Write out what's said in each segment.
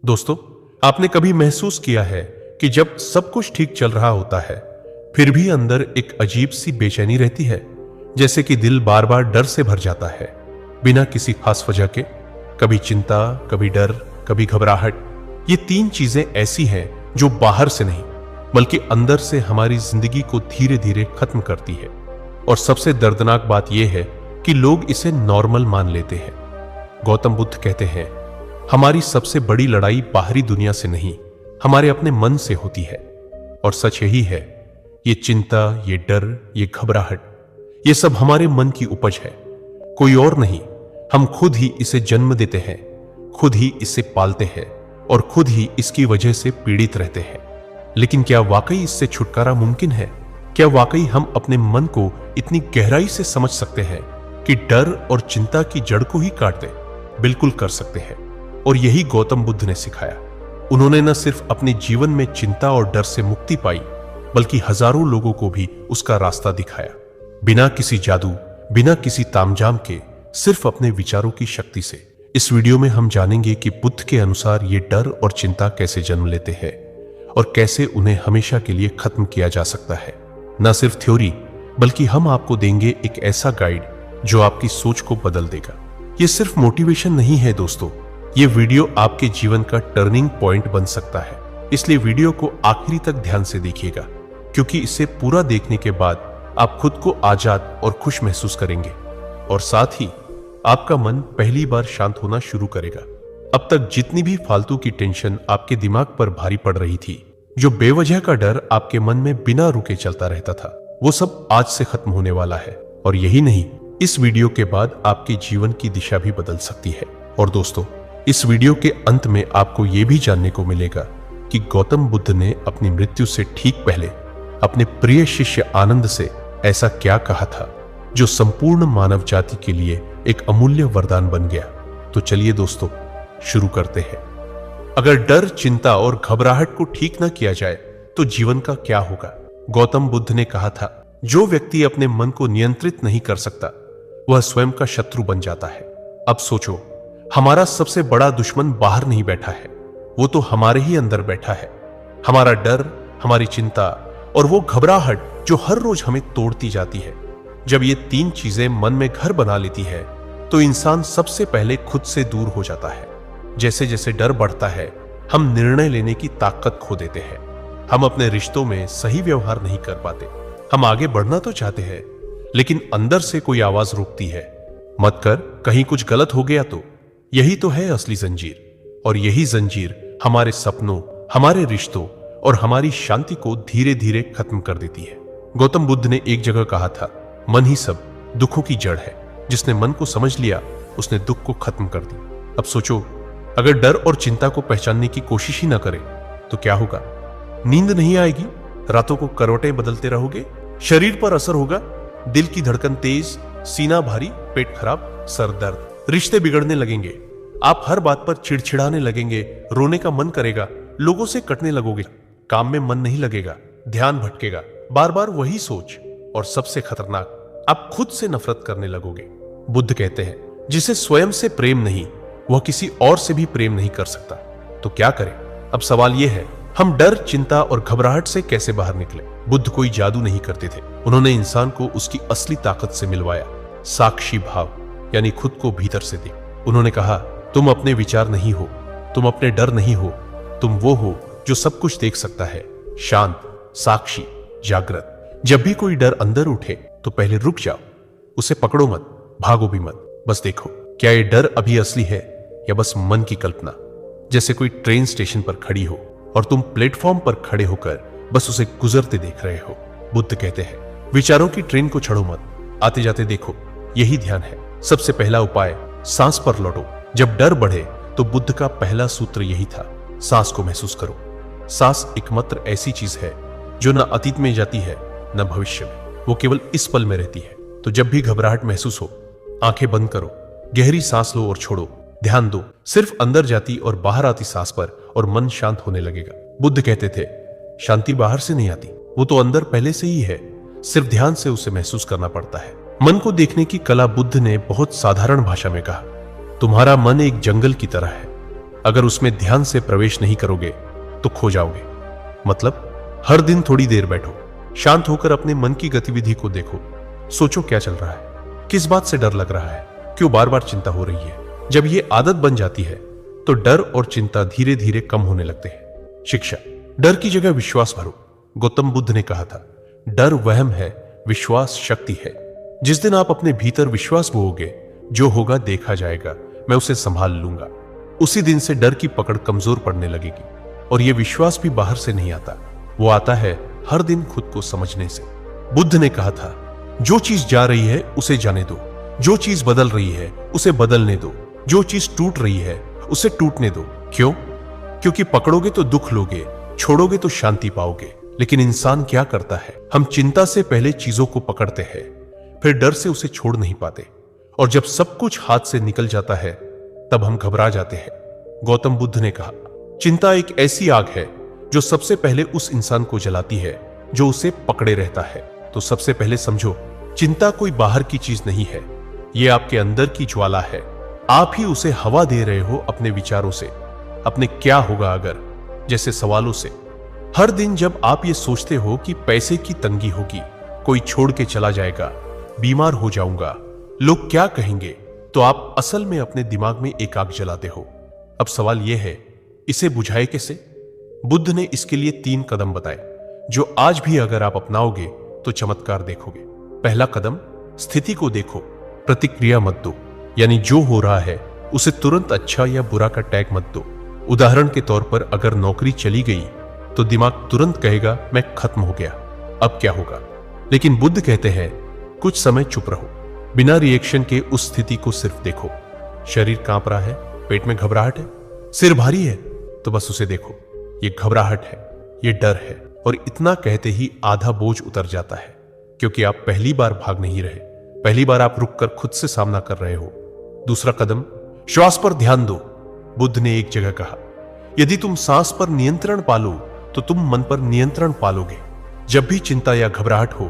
दोस्तों, आपने कभी महसूस किया है कि जब सब कुछ ठीक चल रहा होता है फिर भी अंदर एक अजीब सी बेचैनी रहती है, जैसे कि दिल बार बार डर से भर जाता है बिना किसी खास वजह के। कभी चिंता, कभी डर, कभी घबराहट। ये तीन चीजें ऐसी हैं जो बाहर से नहीं बल्कि अंदर से हमारी जिंदगी को धीरे धीरे खत्म करती है। और सबसे दर्दनाक बात यह है कि लोग इसे नॉर्मल मान लेते हैं। गौतम बुद्ध कहते हैं, हमारी सबसे बड़ी लड़ाई बाहरी दुनिया से नहीं, हमारे अपने मन से होती है। और सच यही है, ये चिंता, ये डर, ये घबराहट, ये सब हमारे मन की उपज है, कोई और नहीं। हम खुद ही इसे जन्म देते हैं, खुद ही इसे पालते हैं और खुद ही इसकी वजह से पीड़ित रहते हैं। लेकिन क्या वाकई इससे छुटकारा मुमकिन है? क्या वाकई हम अपने मन को इतनी गहराई से समझ सकते हैं कि डर और चिंता की जड़ को ही काट दें? बिल्कुल कर सकते हैं। और यही गौतम बुद्ध ने सिखाया। उन्होंने न सिर्फ अपने जीवन में चिंता और डर से मुक्ति पाई, बल्कि हजारों लोगों को भी उसका रास्ता दिखाया, बिना किसी जादू, बिना किसी तामझाम के, सिर्फ अपने विचारों की शक्ति से। इस वीडियो में हम जानेंगे कि बुद्ध के अनुसार ये डर और चिंता कैसे जन्म लेते हैं और कैसे उन्हें हमेशा के लिए खत्म किया जा सकता है। न सिर्फ थ्योरी, बल्कि हम आपको देंगे एक ऐसा गाइड जो आपकी सोच को बदल देगा। ये सिर्फ मोटिवेशन नहीं है दोस्तों, ये वीडियो आपके जीवन का टर्निंग पॉइंट बन सकता है। इसलिए वीडियो को आखिरी तक ध्यान से देखिएगा, क्योंकि इसे पूरा देखने के बाद आप खुद को आजाद और खुश महसूस करेंगे और साथ ही आपका मन पहली बार शांत होना शुरू करेगा। अब तक जितनी भी फालतू की टेंशन आपके दिमाग पर भारी पड़ रही थी, जो बेवजह का डर आपके मन में बिना रुके चलता रहता था, वो सब आज से खत्म होने वाला है। और यही नहीं, इस वीडियो के बाद आपके जीवन की दिशा भी बदल सकती है। और दोस्तों, इस वीडियो के अंत में आपको यह भी जानने को मिलेगा कि गौतम बुद्ध ने अपनी मृत्यु से ठीक पहले अपने प्रिय शिष्य आनंद से ऐसा क्या कहा था जो संपूर्ण मानव जाति के लिए एक अमूल्य वरदान बन गया। तो चलिए दोस्तों, शुरू करते हैं। अगर डर, चिंता और घबराहट को ठीक ना किया जाए तो जीवन का क्या होगा? गौतम बुद्ध ने कहा था, जो व्यक्ति अपने मन को नियंत्रित नहीं कर सकता वह स्वयं का शत्रु बन जाता है। अब सोचो, हमारा सबसे बड़ा दुश्मन बाहर नहीं बैठा है, वो तो हमारे ही अंदर बैठा है। हमारा डर, हमारी चिंता और वो घबराहट जो हर रोज हमें तोड़ती जाती है। जब ये तीन चीजें मन में घर बना लेती है तो इंसान सबसे पहले खुद से दूर हो जाता है। जैसे जैसे डर बढ़ता है, हम निर्णय लेने की ताकत खो देते हैं। हम अपने रिश्तों में सही व्यवहार नहीं कर पाते। हम आगे बढ़ना तो चाहते हैं, लेकिन अंदर से कोई आवाज रोकती है, मत कर, कहीं कुछ गलत हो गया तो। यही तो है असली जंजीर। और यही जंजीर हमारे सपनों, हमारे रिश्तों और हमारी शांति को धीरे धीरे खत्म कर देती है। गौतम बुद्ध ने एक जगह कहा था, मन ही सब दुखों की जड़ है। जिसने मन को समझ लिया उसने दुख को खत्म कर दी। अब सोचो, अगर डर और चिंता को पहचानने की कोशिश ही ना करें तो क्या होगा? नींद नहीं आएगी, रातों को करवटें बदलते रहोगे, शरीर पर असर होगा, दिल की धड़कन तेज, सीना भारी, पेट खराब, सर दर्द, रिश्ते बिगड़ने लगेंगे, आप हर बात पर चिड़चिड़ाने लगेंगे, रोने का मन करेगा, लोगों से कटने लगोगे, काम में मन नहीं लगेगा, ध्यान भटकेगा, बार बार वही सोच, और सबसे खतरनाक, आप खुद से नफरत करने लगोगे। बुद्ध कहते हैं, जिसे स्वयं से प्रेम नहीं वह किसी और से भी प्रेम नहीं कर सकता। तो क्या करें? अब सवाल यह है, हम डर, चिंता और घबराहट से कैसे बाहर निकले? बुद्ध कोई जादू नहीं करते थे। उन्होंने इंसान को उसकी असली ताकत से मिलवाया, साक्षी भाव, यानी खुद को भीतर से देख। उन्होंने कहा, तुम अपने विचार नहीं हो, तुम अपने डर नहीं हो, तुम वो हो जो सब कुछ देख सकता है, शांत, साक्षी, जागृत। जब भी कोई डर अंदर उठे तो पहले रुक जाओ, उसे पकड़ो मत, भागो भी मत, बस देखो क्या ये डर अभी असली है या बस मन की कल्पना। जैसे कोई ट्रेन स्टेशन पर खड़ी हो और तुम प्लेटफॉर्म पर खड़े होकर बस उसे गुजरते देख रहे हो। बुद्ध कहते हैं, विचारों की ट्रेन को छड़ो मत, आते जाते देखो, यही ध्यान है। सबसे पहला उपाय, सांस पर लौटो। जब डर बढ़े तो बुद्ध का पहला सूत्र यही था, सांस को महसूस करो। सांस एकमात्र ऐसी चीज है जो न अतीत में जाती है न भविष्य में, वो केवल इस पल में रहती है। तो जब भी घबराहट महसूस हो, आंखें बंद करो, गहरी सांस लो और छोड़ो, ध्यान दो सिर्फ अंदर जाती और बाहर आती सांस पर, और मन शांत होने लगेगा। बुद्ध कहते थे, शांति बाहर से नहीं आती, वो तो अंदर पहले से ही है, सिर्फ ध्यान से उसे महसूस करना पड़ता है। मन को देखने की कला बुद्ध ने बहुत साधारण भाषा में कहा, तुम्हारा मन एक जंगल की तरह है, अगर उसमें ध्यान से प्रवेश नहीं करोगे तो खो जाओगे। मतलब हर दिन थोड़ी देर बैठो, शांत होकर अपने मन की गतिविधि को देखो, सोचो क्या चल रहा है, किस बात से डर लग रहा है, क्यों बार बार चिंता हो रही है। जब ये आदत बन जाती है तो डर और चिंता धीरे धीरे कम होने लगते हैं। शिक्षा, डर की जगह विश्वास भरो। गौतम बुद्ध ने कहा था, डर वहम है, विश्वास शक्ति है। जिस दिन आप अपने भीतर विश्वास बोओगे, जो होगा देखा जाएगा, मैं उसे संभाल लूंगा, उसी दिन से डर की पकड़ कमजोर पड़ने लगेगी। और यह विश्वास भी बाहर से नहीं आता, वो आता है हर दिन खुद को समझने से। बुद्ध ने कहा था, जो चीज जा रही है उसे जाने दो, जो चीज बदल रही है उसे बदलने दो, जो चीज टूट रही है उसे टूटने दो। क्यों? क्योंकि पकड़ोगे तो दुख लोगे, छोड़ोगे तो शांति पाओगे। लेकिन इंसान क्या करता है, हम चिंता से पहले चीजों को पकड़ते हैं, फिर डर से उसे छोड़ नहीं पाते, और जब सब कुछ हाथ से निकल जाता है तब हम घबरा जाते हैं। गौतम बुद्ध ने कहा, चिंता एक ऐसी आग है जो सबसे पहले उस इंसान को जलाती है जो उसे पकड़े रहता है। तो सबसे पहले समझो, चिंता कोई बाहर की चीज नहीं है, यह आपके अंदर की ज्वाला है। आप ही उसे हवा दे रहे हो अपने विचारों से, अपने क्या होगा अगर जैसे सवालों से। हर दिन जब आप ये सोचते हो कि पैसे की तंगी होगी, कोई छोड़ के चला जाएगा, बीमार हो जाऊंगा, लोग क्या कहेंगे, तो आप असल में अपने दिमाग में एक आग जलाते हो। अब सवाल यह है, इसे बुझाए कैसे? बुद्ध ने इसके लिए 3 कदम बताए, जो आज भी अगर आप अपनाओगे तो चमत्कार देखोगे। पहला कदम, स्थिति को देखो, प्रतिक्रिया मत दो। यानी जो हो रहा है उसे तुरंत अच्छा या बुरा का टैग मत दो। उदाहरण के तौर पर अगर नौकरी चली गई तो दिमाग तुरंत कहेगा मैं खत्म हो गया, अब क्या होगा। लेकिन बुद्ध कहते हैं, कुछ समय चुप रहो, बिना रिएक्शन के उस स्थिति को सिर्फ देखो। शरीर कांप रहा है, पेट में घबराहट है, सिर भारी है, तो बस उसे देखो, ये घबराहट है, ये डर है। और इतना कहते ही आधा बोझ उतर जाता है, क्योंकि आप पहली बार भाग नहीं रहे, पहली बार आप रुककर खुद से सामना कर रहे हो। दूसरा कदम, श्वास पर ध्यान दो। बुद्ध ने एक जगह कहा, यदि तुम सांस पर नियंत्रण पालो तो तुम मन पर नियंत्रण पालोगे। जब भी चिंता या घबराहट हो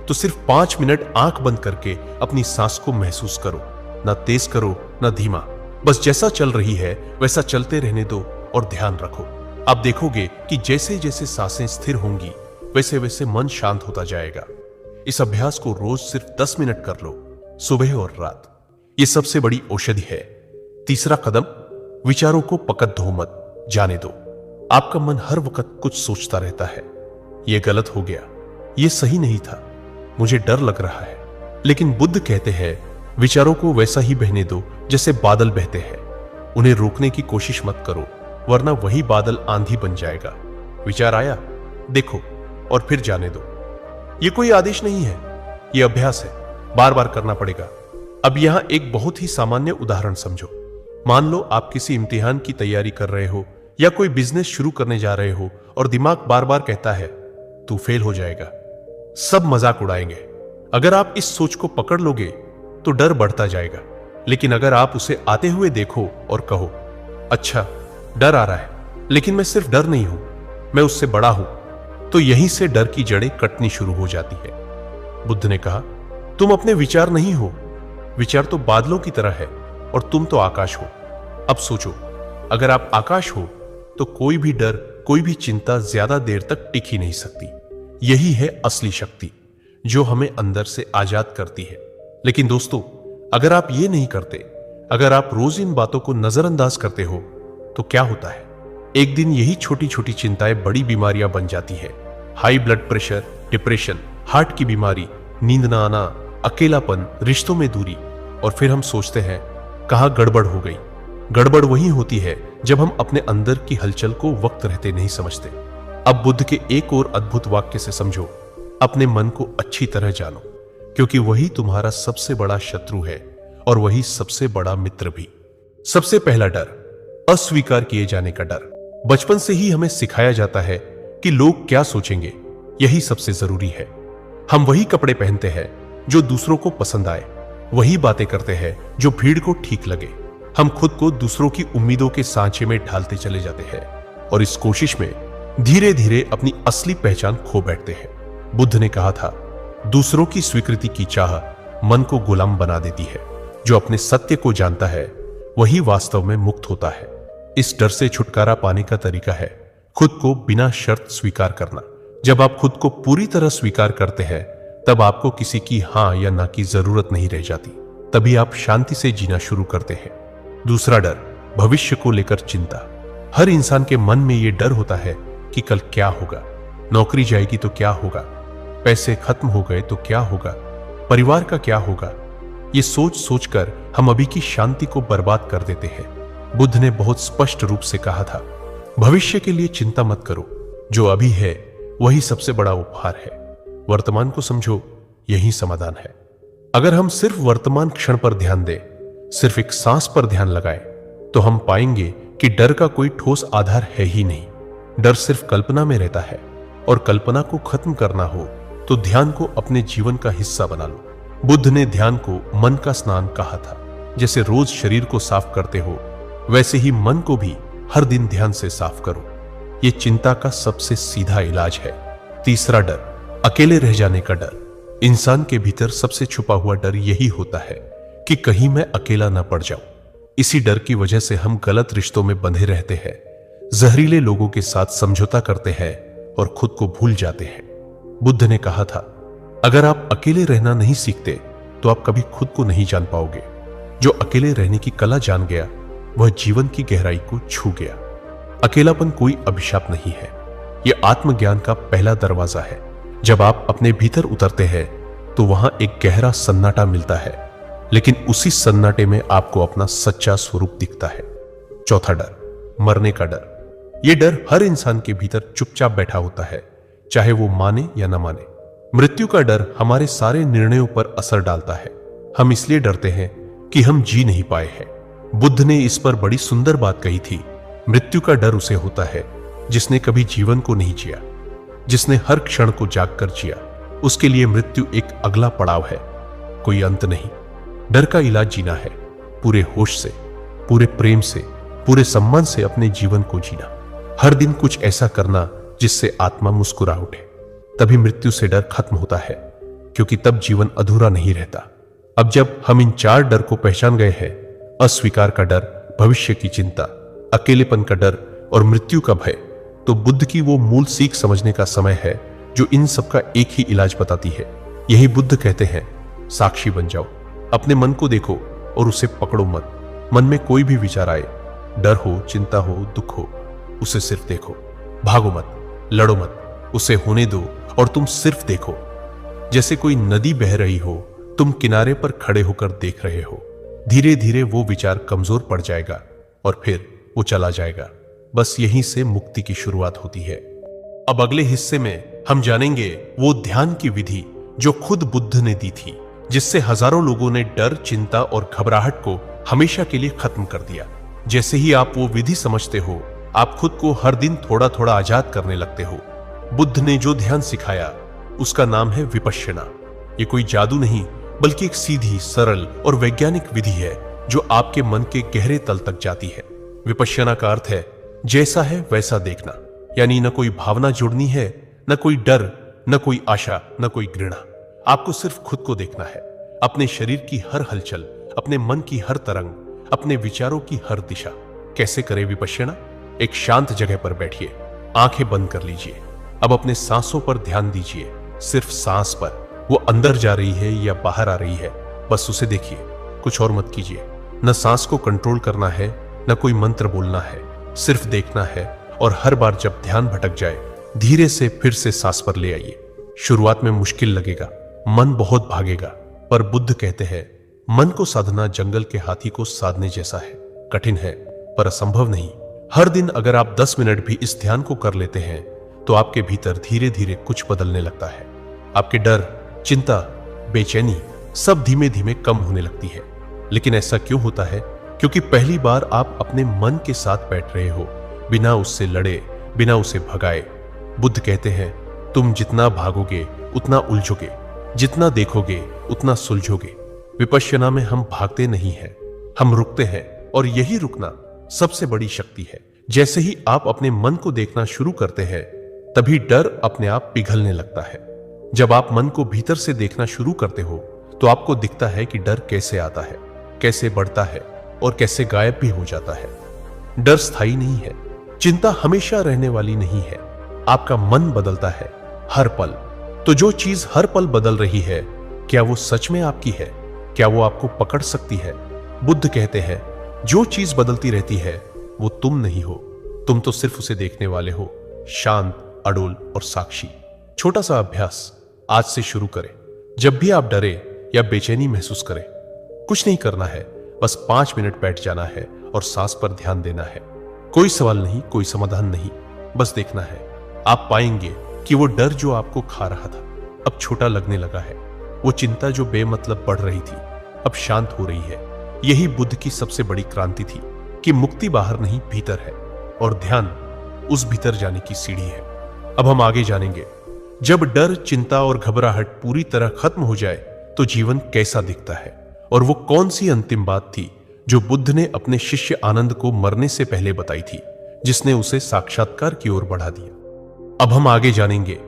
तो सिर्फ 5 मिनट आंख बंद करके अपनी सांस को महसूस करो, ना तेज करो ना धीमा, बस जैसा चल रही है वैसा चलते रहने दो और ध्यान रखो। आप देखोगे कि जैसे जैसे सांसें स्थिर होंगी वैसे वैसे मन शांत होता जाएगा। इस अभ्यास को रोज सिर्फ 10 मिनट कर लो, सुबह और रात। यह सबसे बड़ी औषधि है। तीसरा कदम, विचारों को पकड़ दो मत, जाने दो। आपका मन हर वक्त कुछ सोचता रहता है, यह गलत हो गया, यह सही नहीं था, मुझे डर लग रहा है। लेकिन बुद्ध कहते हैं, विचारों को वैसा ही बहने दो जैसे बादल बहते हैं। उन्हें रोकने की कोशिश मत करो, वरना वही बादल आंधी बन जाएगा। विचार आया, देखो और फिर जाने दो। यह कोई आदेश नहीं है, यह अभ्यास है, बार बार करना पड़ेगा। अब यहां एक बहुत ही सामान्य उदाहरण समझो। मान लो आप किसी इम्तिहान की तैयारी कर रहे हो या कोई बिजनेस शुरू करने जा रहे हो और दिमाग बार बार कहता है तू फेल हो जाएगा, सब मजाक उड़ाएंगे। अगर आप इस सोच को पकड़ लोगे तो डर बढ़ता जाएगा। लेकिन अगर आप उसे आते हुए देखो और कहो, अच्छा डर आ रहा है, लेकिन मैं सिर्फ डर नहीं हूं, मैं उससे बड़ा हूं, तो यहीं से डर की जड़ें कटनी शुरू हो जाती है। बुद्ध ने कहा, तुम अपने विचार नहीं हो, विचार तो बादलों की तरह है और तुम तो आकाश हो। अब सोचो, अगर आप आकाश हो तो कोई भी डर, कोई भी चिंता ज्यादा देर तक टिक ही नहीं सकती। यही है असली शक्ति जो हमें अंदर से आजाद करती है। लेकिन दोस्तों, अगर आप ये नहीं करते, अगर आप रोज इन बातों को नजरअंदाज करते हो, तो क्या होता है? एक दिन यही छोटी छोटी चिंताएं बड़ी बीमारियां बन जाती है। High blood pressure, depression, heart की बीमारी, नींद ना आना, अकेलापन, रिश्तों में दूरी। और फिर हम सोचते हैं कहां गड़बड़ हो गई। गड़बड़ वही होती है जब हम अपने अंदर की हलचल को वक्त रहते नहीं समझते। अब बुद्ध के एक और अद्भुत वाक्य से समझो, अपने मन को अच्छी तरह जानो, क्योंकि वही तुम्हारा सबसे बड़ा शत्रु है और वही सबसे बड़ा मित्र भी। सबसे पहला डर, अस्वीकार किए जाने का डर। बचपन से ही हमें सिखाया जाता है कि लोग क्या सोचेंगे, यही सबसे जरूरी है। हम वही कपड़े पहनते हैं जो दूसरों को पसंद आए, वही बातें करते हैं जो भीड़ को ठीक लगे। हम खुद को दूसरों की उम्मीदों के सांचे में ढालते चले जाते हैं और इस कोशिश में धीरे धीरे अपनी असली पहचान खो बैठते हैं। बुद्ध ने कहा था, दूसरों की स्वीकृति की चाह मन को गुलाम बना देती है। जो अपने सत्य को जानता है वही वास्तव में मुक्त होता है। इस डर से छुटकारा पाने का तरीका है खुद को बिना शर्त स्वीकार करना। जब आप खुद को पूरी तरह स्वीकार करते हैं तब आपको किसी की हां या ना की जरूरत नहीं रह जाती। तभी आप शांति से जीना शुरू करते हैं। दूसरा डर, भविष्य को लेकर चिंता। हर इंसान के मन में यह डर होता है कि कल क्या होगा, नौकरी जाएगी तो क्या होगा, पैसे खत्म हो गए तो क्या होगा, परिवार का क्या होगा। ये सोच सोचकर हम अभी की शांति को बर्बाद कर देते हैं। बुद्ध ने बहुत स्पष्ट रूप से कहा था, भविष्य के लिए चिंता मत करो, जो अभी है वही सबसे बड़ा उपहार है। वर्तमान को समझो, यही समाधान है। अगर हम सिर्फ वर्तमान क्षण पर ध्यान दें, सिर्फ एक सांस पर ध्यान लगाएं, तो हम पाएंगे कि डर का कोई ठोस आधार है ही नहीं। डर सिर्फ कल्पना में रहता है, और कल्पना को खत्म करना हो तो ध्यान को अपने जीवन का हिस्सा बना लो। बुद्ध ने ध्यान को मन का स्नान कहा था। जैसे रोज शरीर को साफ करते हो, वैसे ही मन को भी हर दिन ध्यान से साफ करो। यह चिंता का सबसे सीधा इलाज है। तीसरा डर, अकेले रह जाने का डर। इंसान के भीतर सबसे छुपा हुआ डर यही होता है कि कहीं मैं अकेला न पड़ जाऊं। इसी डर की वजह से हम गलत रिश्तों में बंधे रहते हैं, जहरीले लोगों के साथ समझौता करते हैं और खुद को भूल जाते हैं। बुद्ध ने कहा था, अगर आप अकेले रहना नहीं सीखते तो आप कभी खुद को नहीं जान पाओगे। जो अकेले रहने की कला जान गया वह जीवन की गहराई को छू गया। अकेलापन कोई अभिशाप नहीं है, यह आत्मज्ञान का पहला दरवाजा है। जब आप अपने भीतर उतरते हैं तो वहां एक गहरा सन्नाटा मिलता है, लेकिन उसी सन्नाटे में आपको अपना सच्चा स्वरूप दिखता है। चौथा डर, मरने का डर। यह डर हर इंसान के भीतर चुपचाप बैठा होता है, चाहे वो माने या ना माने। मृत्यु का डर हमारे सारे निर्णयों पर असर डालता है। हम इसलिए डरते हैं कि हम जी नहीं पाए हैं। बुद्ध ने इस पर बड़ी सुंदर बात कही थी, मृत्यु का डर उसे होता है जिसने कभी जीवन को नहीं जिया, जिसने हर क्षण को जागकर जिया। उसके लिए मृत्यु एक अगला पड़ाव है, कोई अंत नहीं। डर का इलाज जीना है, पूरे होश से, पूरे प्रेम से, पूरे सम्मान से अपने जीवन को जीना। हर दिन कुछ ऐसा करना जिससे आत्मा मुस्कुरा उठे। तभी मृत्यु से डर खत्म होता है, क्योंकि तब जीवन अधूरा नहीं रहता। अब जब हम इन चार डर को पहचान गए हैं, अस्वीकार का डर, भविष्य की चिंता, अकेलेपन का डर और मृत्यु का भय, तो बुद्ध की वो मूल सीख समझने का समय है जो इन सबका एक ही इलाज बताती है। यही बुद्ध कहते हैं, साक्षी बन जाओ। अपने मन को देखो और उसे पकड़ो मत। मन में कोई भी विचार आए, डर हो, चिंता हो, दुख हो, उसे सिर्फ देखो। भागो मत, लड़ो मत, उसे होने दो और तुम सिर्फ देखो। जैसे कोई नदी बह रही हो, तुम किनारे पर खड़े होकर देख रहे हो। धीरे धीरे वो विचार कमजोर पड़ जाएगा और फिर वो चला जाएगा। बस यहीं से मुक्ति की शुरुआत होती है। अब अगले हिस्से में हम जानेंगे वो ध्यान की विधि जो खुद बुद्ध ने दी थी, जिससे हजारों लोगों ने डर, चिंता और घबराहट को हमेशा के लिए खत्म कर दिया। जैसे ही आप वो विधि समझते हो, आप खुद को हर दिन थोड़ा थोड़ा आजाद करने लगते हो। बुद्ध ने जो ध्यान सिखाया उसका नाम है विपश्यना। ये कोई जादू नहीं, बल्कि एक सीधी, सरल और वैज्ञानिक विधि है जो आपके मन के गहरे तल तक जाती है। विपश्यना का अर्थ है जैसा है वैसा देखना, यानी न कोई भावना जुड़नी है, न कोई डर, न कोई आशा, न कोई घृणा। आपको सिर्फ खुद को देखना है, अपने शरीर की हर हलचल, अपने मन की हर तरंग, अपने विचारों की हर दिशा। कैसे करें विपश्यना? एक शांत जगह पर बैठिए, आंखें बंद कर लीजिए। अब अपने सांसों पर ध्यान दीजिए, सिर्फ सांस पर। वो अंदर जा रही है या बाहर आ रही है, बस उसे देखिए, कुछ और मत कीजिए। न सांस को कंट्रोल करना है, न कोई मंत्र बोलना है, सिर्फ देखना है। और हर बार जब ध्यान भटक जाए, धीरे से फिर से सांस पर ले आइए। शुरुआत में मुश्किल लगेगा, मन बहुत भागेगा, पर बुद्ध कहते हैं मन को साधना जंगल के हाथी को साधने जैसा है। कठिन है पर असंभव नहीं। हर दिन अगर आप 10 मिनट भी इस ध्यान को कर लेते हैं तो आपके भीतर धीरे धीरे कुछ बदलने लगता है। आपके डर, चिंता, बेचैनी सब धीमे धीमे कम होने लगती है। लेकिन ऐसा क्यों होता है? क्योंकि पहली बार आप अपने मन के साथ बैठ रहे हो, बिना उससे लड़े, बिना उसे भगाए। बुद्ध कहते हैं तुम जितना भागोगे उतना उलझोगे, जितना देखोगे उतना सुलझोगे। विपश्यना में हम भागते नहीं हैं, हम रुकते हैं, और यही रुकना सबसे बड़ी शक्ति है। जैसे ही आप अपने मन को देखना शुरू करते हैं, तभी डर अपने आप पिघलने लगता है। जब आप मन को भीतर से देखना शुरू करते हो तो आपको दिखता है कि डर कैसे आता है, कैसे बढ़ता है और कैसे गायब भी हो जाता है। डर स्थायी नहीं है, चिंता हमेशा रहने वाली नहीं है। आपका मन बदलता है हर पल। तो जो चीज हर पल बदल रही है, क्या वो सच में आपकी है? क्या वो आपको पकड़ सकती है? बुद्ध कहते हैं, जो चीज बदलती रहती है वो तुम नहीं हो, तुम तो सिर्फ उसे देखने वाले हो, शांत, अडोल और साक्षी। छोटा सा अभ्यास आज से शुरू करें। जब भी आप डरे या बेचैनी महसूस करें, कुछ नहीं करना है, बस 5 मिनट बैठ जाना है और सांस पर ध्यान देना है। कोई सवाल नहीं, कोई समाधान नहीं, बस देखना है। आप पाएंगे कि वो डर जो आपको खा रहा था अब छोटा लगने लगा है। वो चिंता जो बेमतलब बढ़ रही थी अब शांत हो रही है। यही बुद्ध की सबसे बड़ी क्रांति थी कि मुक्ति बाहर नहीं, भीतर है, और ध्यान उस भीतर जाने की सीढ़ी है। अब हम आगे जानेंगे, जब डर, चिंता और घबराहट पूरी तरह खत्म हो जाए तो जीवन कैसा दिखता है, और वो कौन सी अंतिम बात थी जो बुद्ध ने अपने शिष्य आनंद को मरने से पहले बताई थी, जिसने उसे साक्षात्कार की ओर बढ़ा दिया। अब हम आगे जानेंगे,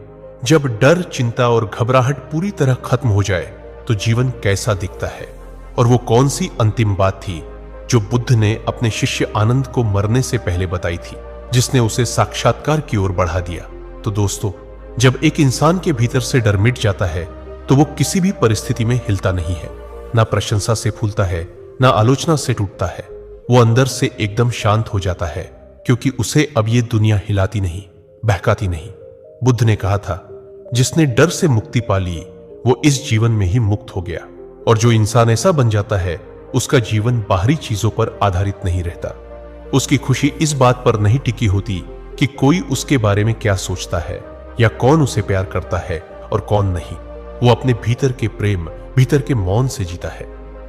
जब डर, चिंता और घबराहट पूरी तरह खत्म हो जाए तो जीवन कैसा दिखता है, और वो कौन सी अंतिम बात थी जो बुद्ध ने अपने शिष्य आनंद को मरने से पहले बताई थी, जिसने उसे साक्षात्कार की ओर बढ़ा दिया। तो दोस्तों, जब एक इंसान के भीतर से डर मिट जाता है तो वो किसी भी परिस्थिति में हिलता नहीं है, ना प्रशंसा से फूलता है, ना आलोचना से टूटता है। वो अंदर से एकदम शांत हो जाता है, क्योंकि उसे अब ये दुनिया हिलाती नहीं, बहकाती नहीं। बुद्ध ने कहा था, जिसने डर से मुक्ति पा ली वो इस जीवन में ही मुक्त हो गया। और जो इंसान ऐसा बन जाता है उसका जीवन बाहरी चीजों पर आधारित नहीं रहता। उसकी खुशी इस बात पर नहीं टिकी होती कि कोई उसके बारे में क्या सोचता है या कौन उसे प्यार करता है और कौन नहीं। वो अपने भीतर के प्रेम, भीतर के मौन से जीता है।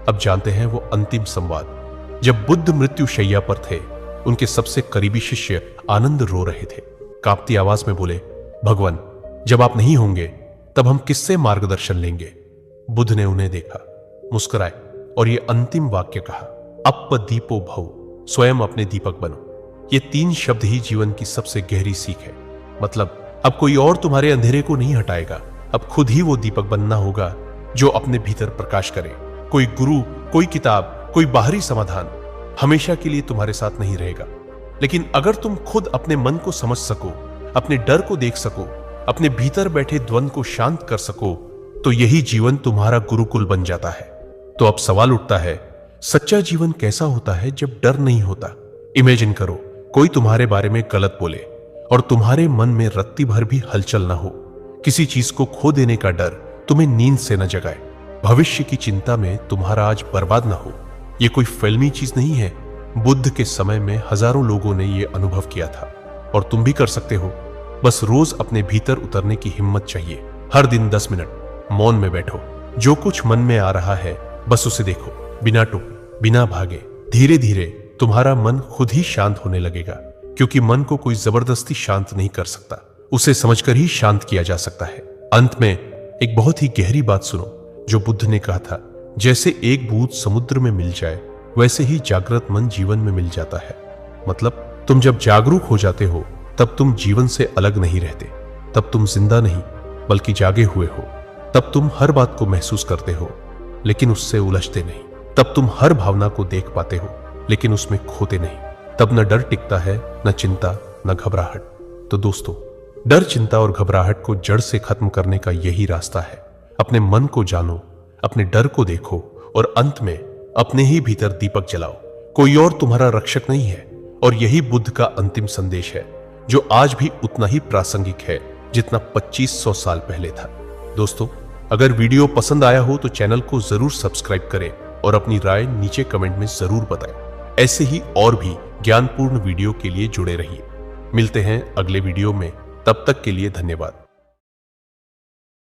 अब जानते हैं वो अंतिम संवाद। जब बुद्ध मृत्यु शैया पर थे, उनके सबसे करीबी शिष्य आनंद रो रहे थे। कांपती आवाज में बोले, भगवान, जब आप नहीं होंगे तब हम किससे मार्गदर्शन लेंगे? बुद्ध ने उन्हें देखा, मुस्कुराए और ये अंतिम वाक्य कहा, अप दीपो भव, स्वयं अपने दीपक बनो। ये 3 शब्द ही जीवन की सबसे गहरी सीख है। मतलब अब कोई और तुम्हारे अंधेरे को नहीं हटाएगा, अब खुद ही वो दीपक बनना होगा जो अपने भीतर प्रकाश करे। कोई गुरु, कोई किताब, कोई बाहरी समाधान हमेशा के लिए तुम्हारे साथ नहीं रहेगा। लेकिन अगर तुम खुद अपने मन को समझ सको, अपने डर को देख सको, अपने भीतर बैठे द्वंद्व को शांत कर सको, तो यही जीवन तुम्हारा गुरुकुल बन जाता है। तो अब सवाल उठता है, सच्चा जीवन कैसा होता है जब डर नहीं होता? इमेजिन करो, कोई तुम्हारे बारे में गलत बोले और तुम्हारे मन में रत्ती भर भी हलचल ना हो। किसी चीज को खो देने का डर तुम्हें नींद से न जगाए। भविष्य की चिंता में तुम्हारा आज बर्बाद ना हो। ये कोई फिल्मी चीज नहीं है। बुद्ध के समय में हजारों लोगों ने यह अनुभव किया था, और तुम भी कर सकते हो। बस रोज अपने भीतर उतरने की हिम्मत चाहिए। हर दिन 10 मिनट मौन में बैठो। जो कुछ मन में आ रहा है बस उसे देखो, बिना टोके, बिना भागे। धीरे धीरे तुम्हारा मन खुद ही शांत होने लगेगा, क्योंकि मन को कोई जबरदस्ती शांत नहीं कर सकता। उसे समझकर ही शांत किया जा सकता है। अंत में एक बहुत ही गहरी बात सुनो जो बुद्ध ने कहा था, जैसे एक बूंद समुद्र में मिल जाए वैसे ही जागृत मन जीवन में मिल जाता है। मतलब तुम जब जागरूक हो जाते हो तब तुम जीवन से अलग नहीं रहते। तब तुम जिंदा नहीं बल्कि जागे हुए हो। तब तुम हर बात को महसूस करते हो लेकिन उससे उलझते नहीं। तब तुम हर भावना को देख पाते हो लेकिन उसमें खोते नहीं। तब न डर टिकता है, न चिंता, न घबराहट। तो दोस्तों, डर, चिंता और घबराहट को जड़ से खत्म करने का यही रास्ता है। अपने मन को जानो, अपने डर को देखो और अंत में अपने ही भीतर दीपक जलाओ। कोई और तुम्हारा रक्षक नहीं है। और यही बुद्ध का अंतिम संदेश है, जो आज भी उतना ही प्रासंगिक है जितना 2500 साल पहले था। दोस्तों, अगर वीडियो पसंद आया हो तो चैनल को जरूर सब्सक्राइब करें और अपनी राय नीचे कमेंट में जरूर बताएं। ऐसे ही और भी ज्ञानपूर्ण वीडियो के लिए जुड़े रहिए। मिलते हैं अगले वीडियो में। तब तक के लिए धन्यवाद।